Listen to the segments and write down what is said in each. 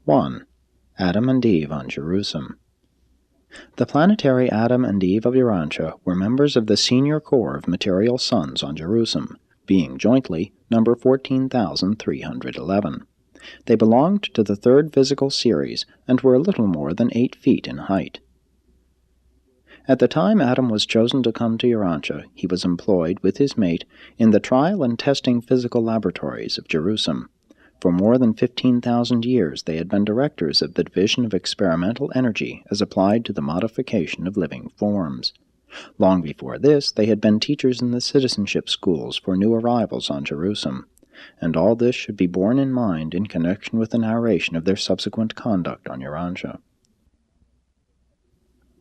1. Adam and Eve on JERUSEM. The planetary Adam and Eve of Urantia were members of the senior core of material suns on JERUSEM, being jointly number 14,311. They belonged to the third physical series and were a little more than 8 feet in height. At the time Adam was chosen to come to Urantia, he was employed, with his mate, in the trial and testing physical laboratories of JERUSEM. For more than 15,000 years they had been directors of the Division of Experimental Energy as applied to the modification of living forms. Long before this, they had been teachers in the citizenship schools for new arrivals on JERUSEM, and all this should be borne in mind in connection with the narration of their subsequent conduct on Urantia.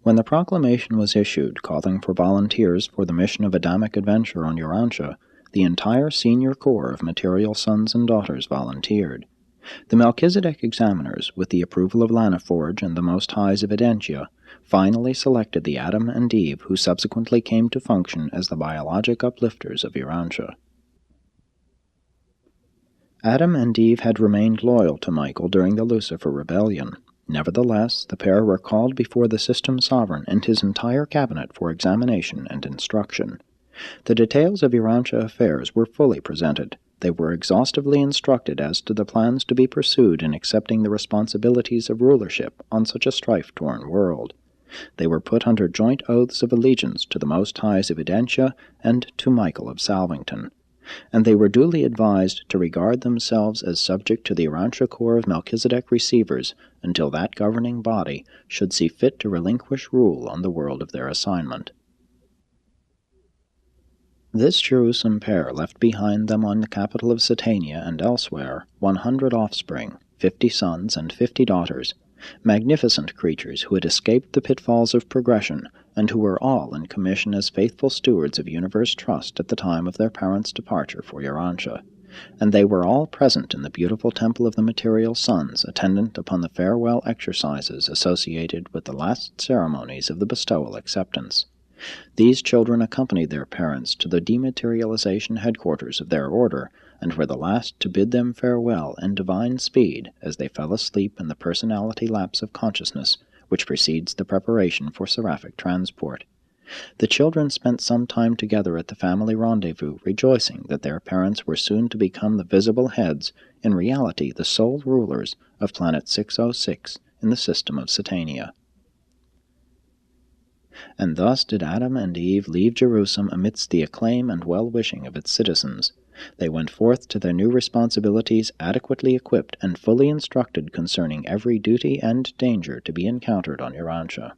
When the proclamation was issued calling for volunteers for the mission of Adamic adventure on Urantia, the entire senior corps of material sons and daughters volunteered. The Melchizedek examiners, with the approval of Lanaforge and the Most Highs of Urantia, finally selected the Adam and Eve who subsequently came to function as the biologic uplifters of Urantia. Adam and Eve had remained loyal to Michael during the Lucifer Rebellion. Nevertheless, the pair were called before the system sovereign and his entire cabinet for examination and instruction. The details of Urantia affairs were fully presented. They were exhaustively instructed as to the plans to be pursued in accepting the responsibilities of rulership on such a strife-torn world. They were put under joint oaths of allegiance to the Most Highs of Urantia and to Michael of Salvington, and they were duly advised to regard themselves as subject to the Urantia Corps of Melchizedek receivers until that governing body should see fit to relinquish rule on the world of their assignment. This JERUSEM pair left behind them on the capital of Satania and elsewhere 100 offspring, 50 sons and 50 daughters, magnificent creatures who had escaped the pitfalls of progression and who were all in commission as faithful stewards of universe trust at the time of their parents' departure for Urantia, and they were all present in the beautiful temple of the material sons attendant upon the farewell exercises associated with the last ceremonies of the bestowal acceptance. These children accompanied their parents to the dematerialization headquarters of their order, and were the last to bid them farewell in divine speed as they fell asleep in the personality lapse of consciousness which precedes the preparation for seraphic transport. The children spent some time together at the family rendezvous, rejoicing that their parents were soon to become the visible heads, in reality the sole rulers, of Planet 606 in the system of Satania. And thus did Adam and Eve leave JERUSEM amidst the acclaim and well-wishing of its citizens. They went forth to their new responsibilities adequately equipped and fully instructed concerning every duty and danger to be encountered on Urantia.